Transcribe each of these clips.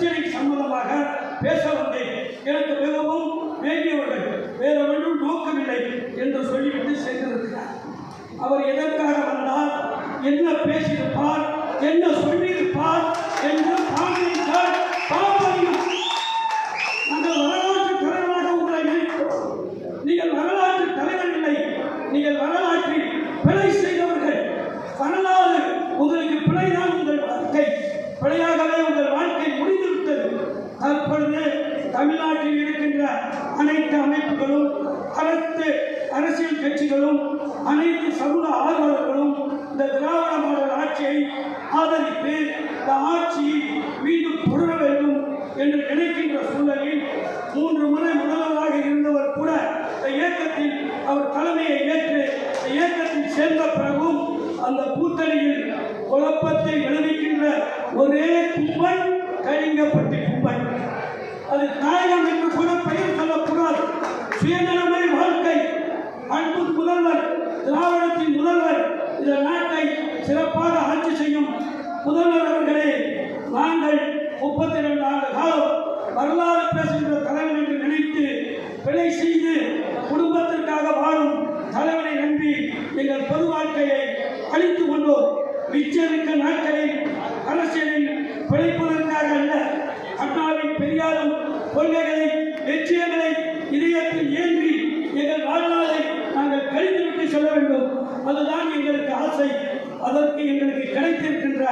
பிரச்சனை சம்பந்தமாக பேச வந்தேன். எனக்கு மிகவும் வேண்டியவர்கள், வேற ஒன்றும் நோக்கமில்லை என்று சொல்லிவிட்டு சென்றிருக்கிறார். அவர் எதற்காக வந்தார், என்ன பேசியிருப்பார், என்ன சொல்லியிருப்பார் என்று பார்க்கிறீர்கள். நாங்கள் வரலாற்று தலைவராக உங்களை நினைக்கிறோம். நீங்கள் வரலாற்று தலைவர் இல்லை, நீங்கள் வரலாற்றில் பிழை செய்தவர்கள். வரலாறு உங்களுக்கு பிழைதான் உங்கள் வாழ்க்கை, பிழையாகவே உங்கள் வாழ்க்கை முடிந்துவிட்டது. தற்பொழுது தமிழ்நாட்டில் இருக்கின்ற அனைத்து அமைப்புகளும், அரசியல் கட்சிகளும், அனைத்து சமூக ஆர்வலர்களும் இந்த திராவிட மாடல் ஆட்சியை ஆதரித்து இந்த ஆட்சி மீண்டும் தொடர வேண்டும் என்று நினைக்கின்ற சூழலில் 3 முறை முதல்வராக இருந்தவர் கூட இந்த இயக்கத்தில் அவர் தலைமையை ஏற்று இந்த இயக்கத்தில் சேர்ந்த பிறகும் அந்த கூட்டணியில் குழப்பத்தை விளைவிக்கின்ற ஒரே கும்பல் கலிங்கப்பட்டி கும்பல். அது நாயகம் என்று கூட பெயர் சொல்லக்கூடாது. சுயநலமை வாழ்க்கை. அன்பு முதல்வர், திராவிடத்தின் முதல்வர், இந்த நாட்டை சிறப்பாக ஆட்சி செய்யும் முதல்வர் அவர்களே, நாங்கள் 32 ஆண்டு காலம் வரலாறு பேசுகின்ற தலைவன் என்று நினைத்து பிழை செய்து குடும்பத்திற்காக வாழும் தலைவனை நம்பி எங்கள் பொது வாழ்க்கையை அழித்துக் கொண்டோம். மிச்சமிக்க நாட்களில் அரசியலில் பிழைப்பதற்காக அல்ல, அண்ணாவின் பெரியாரும் கொள்கைகளை, லட்சியங்களை இதயத்தில் ஏந்தி எங்கள் வாழ்நாளை நாங்கள் கழித்துவிட்டு செல்ல வேண்டும். அதுதான் எங்களுக்கு ஆசை. அதற்கு எங்களுக்கு கிடைத்திருக்கின்ற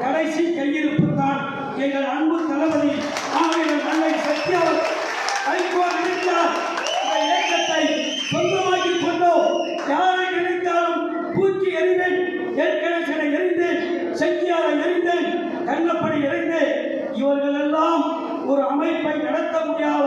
கடைசி கையிருப்பு தான் எங்கள் அன்பு தளபதி ஆணையர் நல்லை சக்தி அவர் கைகோர் நினைத்தார். இந்த இயக்கத்தை சொந்தமாக்கி கொண்டோம். யாரை நினைத்தாலும் தூக்கி எறிந்தேன், ஏற்கனவே எறிந்தேன், செங்கியாரை எறிந்தேன், கண்ணப்படி எறிந்தேன். இவர்கள் எல்லாம் ஒரு அமைப்பை நடத்த முடியாத